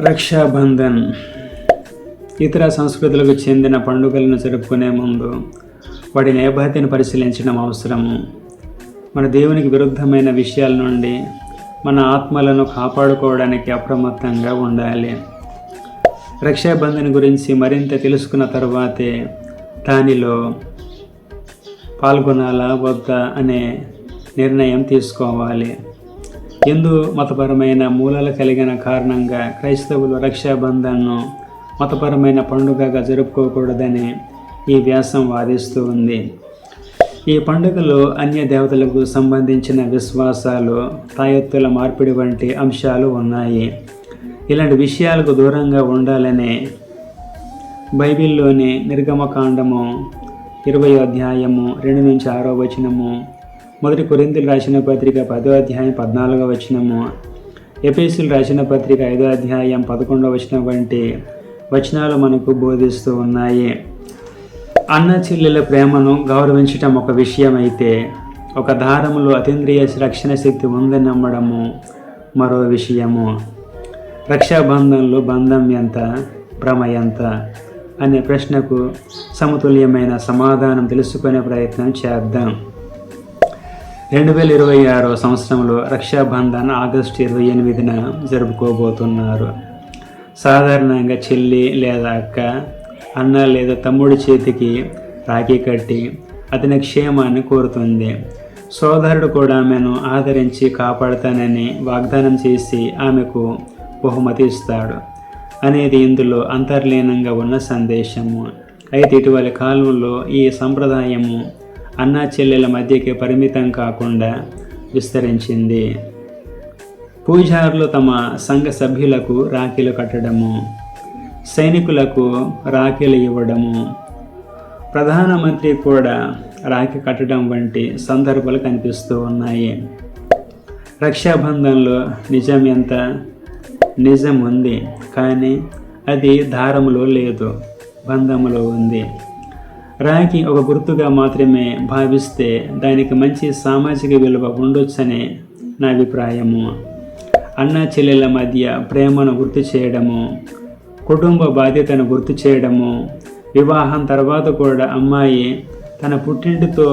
రక్షాబంధన్ ఇతర సంస్కృతులకు చెందిన పండుగలను జరుపుకునే ముందు వాటి నేపథ్యాన్ని పరిశీలించడం అవసరము. మన దేవునికి విరుద్ధమైన విషయాల నుండి మన ఆత్మలను కాపాడుకోవడానికి అప్రమత్తంగా ఉండాలి. రక్షాబంధన్ గురించి మరింత తెలుసుకున్న తర్వాతే దానిలో పాల్గొనాలా వద్దా అనే నిర్ణయం తీసుకోవాలి. హిందూ మతపరమైన మూలాలు కలిగిన కారణంగా క్రైస్తవులు రక్షాబంధన్ను మతపరమైన పండుగగా జరుపుకోకూడదని ఈ వ్యాసం వాదిస్తూ ఉంది. ఈ పండుగలో అన్య దేవతలకు సంబంధించిన విశ్వాసాలు, తాయెత్తుల మార్పిడి వంటి అంశాలు ఉన్నాయి. ఇలాంటి విషయాలకు దూరంగా ఉండాలనే బైబిల్లోని నిర్గమకాండము 20వ అధ్యాయము 2 నుంచి 6వ వచనము, 1 కొరింథీయులకు రాసిన పత్రిక 10వ అధ్యాయం 14వ వచనము, ఎఫెసీయులకు రాసిన పత్రిక 5వ అధ్యాయం 11వ వచనం వంటి వచనాలు మనకు బోధిస్తూ ఉన్నాయి. అన్న చెల్లెల ప్రేమను గౌరవించటం ఒక విషయం అయితే, ఒక దారములో అతీంద్రియ రక్షణ శక్తి ఉందని నమ్మడము మరో విషయము. రక్షాబంధంలో బంధం ఎంత, భ్రమ ఎంత అనే ప్రశ్నకు సమతుల్యమైన సమాధానం తెలుసుకునే ప్రయత్నం చేద్దాం. 2026వ సంవత్సరంలో రక్షాబంధన్ ఆగస్టు 28న జరుపుకోబోతున్నారు. సాధారణంగా చెల్లి లేదా అక్క, అన్న లేదా తమ్ముడి చేతికి రాఖీ కట్టి అతని క్షేమాన్ని కోరుతుంది. సోదరుడు కూడా ఆమెను ఆదరించి కాపాడుతానని వాగ్దానం చేసి ఆమెకు బహుమతి ఇస్తాడు అనేది ఇందులో అంతర్లీనంగా ఉన్న సందేశము. అయితే ఇటీవలి కాలంలో ఈ సంప్రదాయము అన్నా చెల్లెల మధ్యకి పరిమితం కాకుండా విస్తరించింది. పూజారులు తమ సంఘ సభ్యులకు రాఖీలు కట్టడము, సైనికులకు రాఖీలు ఇవ్వడము, ప్రధానమంత్రి కూడా రాఖీ కట్టడం వంటి సందర్భాలు కనిపిస్తూ ఉన్నాయి. రక్షాబంధంలో నిజం ఎంత? నిజం ఉంది, కానీ అది దారములో లేదు, బంధములో ఉంది. రాఖీ ఒక గుర్తుగా మాత్రమే భావిస్తే దానికి మంచి సామాజిక విలువ ఉండొచ్చనే నా అభిప్రాయము. అన్న చెల్లెల మధ్య ప్రేమను గుర్తు చేయడము, కుటుంబ బాధ్యతను గుర్తు చేయడము, వివాహం తర్వాత కూడా అమ్మాయి తన పుట్టింటితో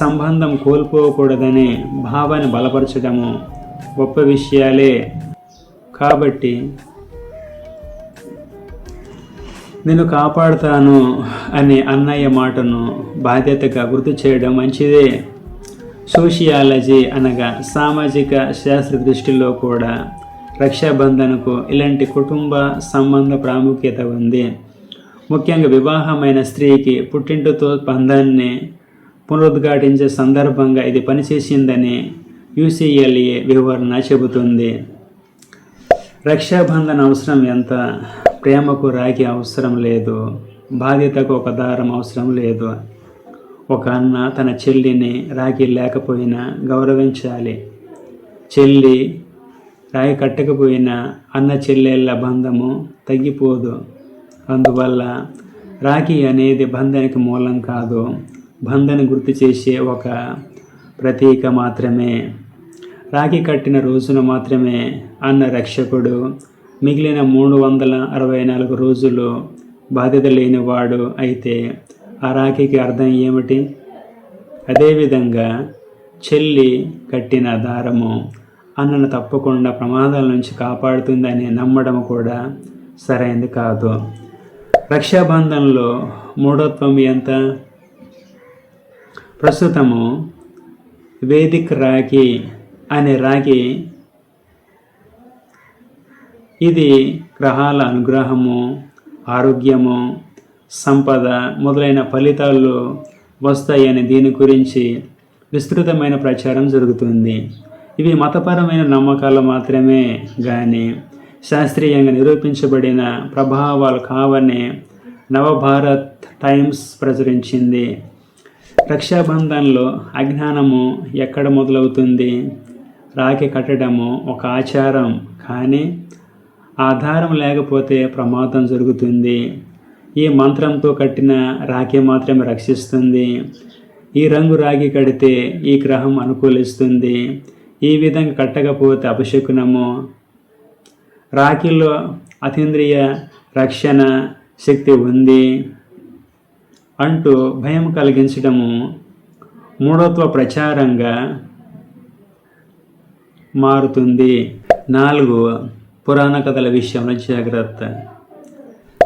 సంబంధం కోల్పోకూడదనే భావాన్ని బలపరచడము గొప్ప విషయాలే. కాబట్టి నేను కాపాడుతాను అనే అన్నయ్య మాటను బాధ్యతగా గుర్తు చేయడం మంచిదే. సోషియాలజీ అనగా సామాజిక శాస్త్ర దృష్టిలో కూడా రక్షాబంధనకు ఇలాంటి కుటుంబ సంబంధ ప్రాముఖ్యత ఉంది. ముఖ్యంగా వివాహమైన స్త్రీకి పుట్టింటితో బంధాన్ని పునరుద్ఘాటించే సందర్భంగా ఇది పనిచేసిందని UCLA వివరణ చెబుతుంది. రక్షాబంధన అవసరం ఎంత? ప్రేమకు రాఖీ అవసరం లేదు, బాధ్యతకు ఒక దారం అవసరం లేదు. ఒక అన్న తన చెల్లిని రాఖీ లేకపోయినా గౌరవించాలి. చెల్లి రాఖీ కట్టకపోయినా అన్న చెల్లెళ్ళ బంధము తగ్గిపోదు. అందువల్ల రాఖీ అనేది బంధానికి మూలం కాదు, బంధాన్ని గుర్తు చేసే ఒక ప్రతీక మాత్రమే. రాఖీ కట్టిన రోజున మాత్రమే అన్న రక్షకుడు, మిగిలిన 364 రోజులు బాధ్యత లేనివాడు అయితే ఆ రాఖీకి అర్థం ఏమిటి? అదేవిధంగా చెల్లి కట్టిన దారము అన్నను తప్పకుండా ప్రమాదాల నుంచి కాపాడుతుందని నమ్మడం కూడా సరైనది కాదు. రక్షాబంధంలో మూఢత్వం ఎంత? ప్రస్తుతము వేదిక్ రాఖీ అనే రాఖీ ఇది గ్రహాల అనుగ్రహము, ఆరోగ్యము, సంపద మొదలైన ఫలితాలు వస్తాయని దీని గురించి విస్తృతమైన ప్రచారం జరుగుతుంది. ఇవి మతపరమైన నమ్మకాలు మాత్రమే కానీ శాస్త్రీయంగా నిరూపించబడిన ప్రభావాలు కావని నవభారత్ టైమ్స్ ప్రచురించింది. రక్షాబంధన్లో అజ్ఞానము ఎక్కడ మొదలవుతుంది? రాఖీ కట్టడము ఒక ఆచారం, కానీ ఆధారం లేకపోతే ప్రమాదం జరుగుతుంది. ఈ మంత్రంతో కట్టిన రాఖీ మాత్రమే రక్షిస్తుంది. ఈ రంగు రాఖీ కడితే ఈ గ్రహం అనుకూలిస్తుంది. ఈ విధంగా కట్టకపోతే అపశకునము. రాఖీలో అతీంద్రియ రక్షణ శక్తి ఉంది అంటూ భయం కలిగించడము మూఢత్వ ప్రచారంగా మారుతుంది. 4. పురాణ కథల విషయంలో జాగ్రత్త.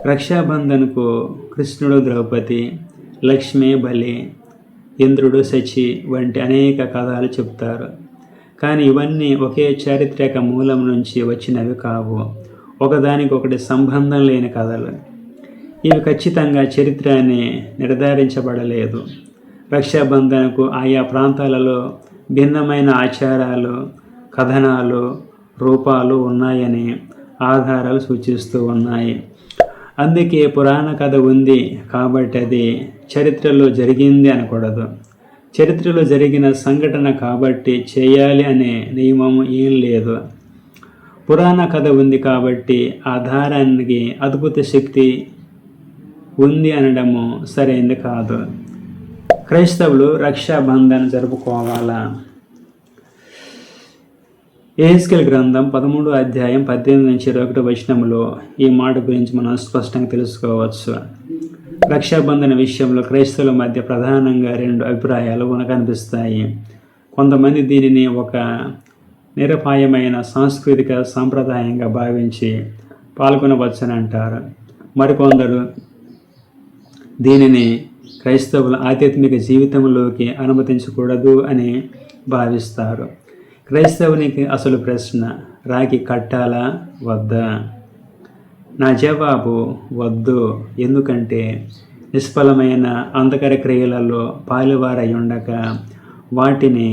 రక్షాబంధన్కు కృష్ణుడు ద్రౌపది, లక్ష్మి బలి, ఇంద్రుడు శచి వంటి అనేక కథలు చెప్తారు. కానీ ఇవన్నీ ఒకే చారిత్రక మూలం నుంచి వచ్చినవి కావు. ఒకదానికొకటి సంబంధం లేని కథలు. ఇవి ఖచ్చితంగా చరిత్ర అని నిర్ధారించబడలేదు. రక్షాబంధన్కు ఆయా ప్రాంతాలలో భిన్నమైన ఆచారాలు, కథనాలు, రూపాలు ఉన్నాయని ఆధారాలు సూచిస్తూ ఉన్నాయి. అందుకే పురాణ కథ ఉంది కాబట్టి అది చరిత్రలో జరిగింది అనకూడదు. చరిత్రలో జరిగిన సంఘటన కాబట్టి చేయాలి అనే నియమం ఏం లేదు. పురాణ కథ ఉంది కాబట్టి ఆధారానికి అద్భుత శక్తి ఉంది అనడము సరైనది కాదు. క్రైస్తవులు రక్షాబంధన్ జరుపుకోవాలా? యెహెజ్కేలు గ్రంథం 13వ అధ్యాయం 18 నుంచి 21 వచనంలో ఈ మాట గురించి మనం స్పష్టంగా తెలుసుకోవచ్చు. రక్షాబంధన విషయంలో క్రైస్తవుల మధ్య ప్రధానంగా 2 అభిప్రాయాలు కనిపిస్తాయి. కొంతమంది దీనిని ఒక నిరపాయమైన సాంస్కృతిక సాంప్రదాయంగా భావించి పాల్గొనవచ్చని అంటారు. మరికొందరు దీనిని క్రైస్తవుల ఆధ్యాత్మిక జీవితంలోకి అనుమతించకూడదు అని భావిస్తారు. క్రైస్తవునికి అసలు ప్రశ్న, రాఖీ కట్టాలా వద్దా? నా జవాబు వద్దు. ఎందుకంటే నిష్ఫలమైన అంధకార క్రియలలో పాలువారై ఉండక వాటిని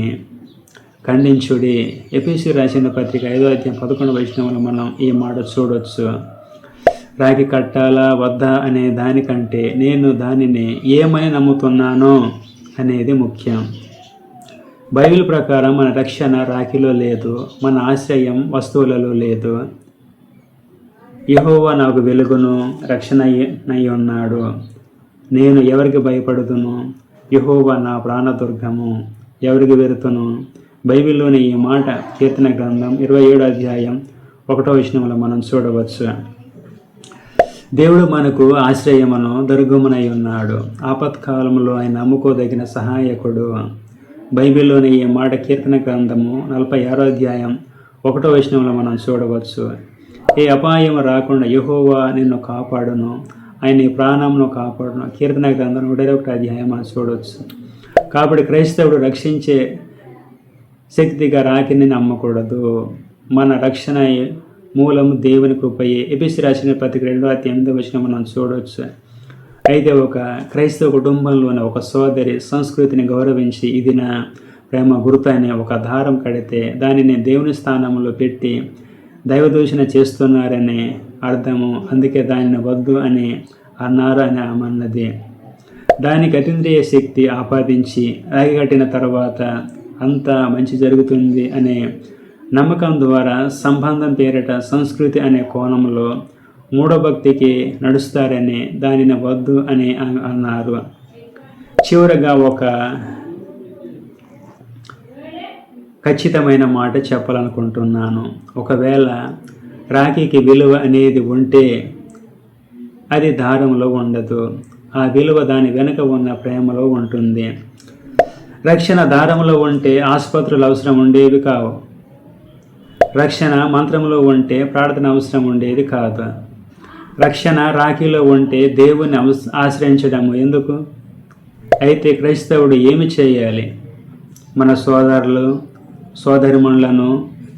ఖండించుడి. ఎఫెసీయులకు రాసిన పత్రిక 5వ అధ్యాయం 11వ వచనంలో మనం ఈ మాట చూడవచ్చు. రాఖీ కట్టాలా వద్దా అనే దానికంటే నేను దానిని ఏమని నమ్ముతున్నానో అనేది ముఖ్యం. బైబిల్ ప్రకారం మన రక్షణ రాఖీలో లేదు, మన ఆశ్రయం వస్తువులలో లేదు. యెహోవా నాకు వెలుగును రక్షణనై ఉన్నాడు, నేను ఎవరికి భయపడుతును? యెహోవా నా ప్రాణదుర్గము, ఎవరికి వెరుతును? బైబిల్లోని ఈ మాట కీర్తన గ్రంథం 27వ అధ్యాయం 1వ వచనంలో మనం చూడవచ్చు. దేవుడు మనకు ఆశ్రయమును దుర్గమునై ఉన్నాడు, ఆపత్కాలంలో ఆయన నమ్ముకోదగిన సహాయకుడు. బైబిల్లోని ఈ మాట కీర్తన గ్రంథము 46వ అధ్యాయం 1వ వచనంలో మనం చూడవచ్చు. ఏ అపాయం రాకుండా యెహోవా నిన్ను కాపాడును, ఆయన నీ ప్రాణమును కాపాడును. కీర్తన గ్రంథం 121వ అధ్యాయం మనం చూడవచ్చు. కాబట్టి క్రైస్తవుడు రక్షించే శక్తిగా రాఖీని నమ్మకూడదు. మన రక్షణ మూలము దేవుని కృపయే. ఎఫెసీయులకు రాసిన పత్రిక 2వ అధ్యాయం 8వ వచనం మనం చూడవచ్చు. అయితే ఒక క్రైస్తవ కుటుంబంలోని ఒక సోదరి సంస్కృతిని గౌరవించి ఇది నా ప్రేమ గుర్తు అనే ఒక దారం కడితే దానిని దేవుని స్థానంలో పెట్టి దైవదూషణ చేస్తున్నారనే అర్థము. అందుకే దానిని వద్దు అని అన్నారు అని ఆమన్నది. దానికి అతీంద్రియ శక్తి ఆపాదించి రాగికట్టిన తర్వాత అంతా మంచి జరుగుతుంది అనే నమ్మకం ద్వారా సంబంధం పేరిట సంస్కృతి అనే కోణంలో మూఢభక్తికి నడుస్తారని దానిని వద్దు అని అన్నారు. చివరగా ఒక ఖచ్చితమైన మాట చెప్పాలనుకుంటున్నాను. ఒకవేళ రాఖీకి విలువ అనేది ఉంటే అది దారంలో ఉండదు. ఆ విలువ దాని వెనుక ఉన్న ప్రేమలో ఉంటుంది. రక్షణ దారంలో ఉంటే ఆసుపత్రులు అవసరం ఉండేవి కావు. రక్షణ మంత్రంలో ఉంటే ప్రార్థన అవసరం ఉండేది కాదు. రక్షణ రాఖీలో ఉంటే దేవుని ఆశ్రయించడము ఎందుకు? అయితే క్రైస్తవుడు ఏమి చేయాలి? మన సోదరులు సోదరిమణులను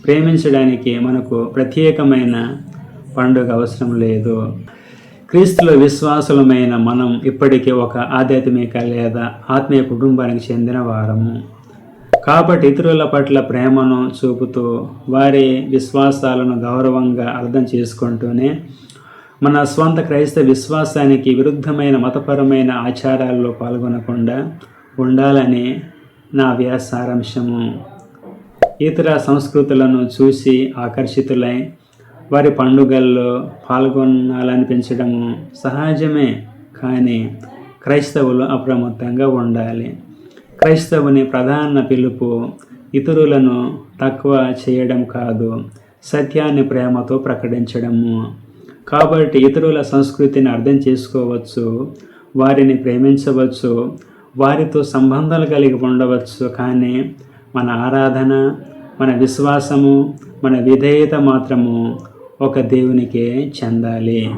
ప్రేమించడానికి మనకు ప్రత్యేకమైన పండుగ అవసరం లేదు. క్రీస్తులో విశ్వాసులమైన మనం ఇప్పటికీ ఒక ఆధ్యాత్మిక లేదా ఆత్మీయ కుటుంబానికి చెందిన వారము. కాబట్టి ఇతరుల పట్ల ప్రేమను చూపుతూ వారి విశ్వాసాలను గౌరవంగా అర్థం చేసుకుంటూనే మన స్వంత క్రైస్తవ విశ్వాసానికి విరుద్ధమైన మతపరమైన ఆచారాల్లో పాల్గొనకుండా ఉండాలని నా వ్యాసారాంశము. ఇతర సంస్కృతులను చూసి ఆకర్షితులై వారి పండుగల్లో పాల్గొనాలనిపించడము సహజమే. కానీ క్రైస్తవులు అప్రమత్తంగా ఉండాలి. క్రైస్తవుని ప్రధాన పిలుపు ఇతరులను తక్కువ చేయడం కాదు, సత్యాన్ని ప్రేమతో ప్రకటించడము. కాబట్టి ఇతరుల సంస్కృతిని అర్థం చేసుకోవచ్చు, వారిని ప్రేమించవచ్చు, వారితో సంబంధాలు కలిగి ఉండవచ్చు. కానీ మన ఆరాధన, మన విశ్వాసము, మన విధేయత మాత్రము ఒక దేవునికే చెందాలి.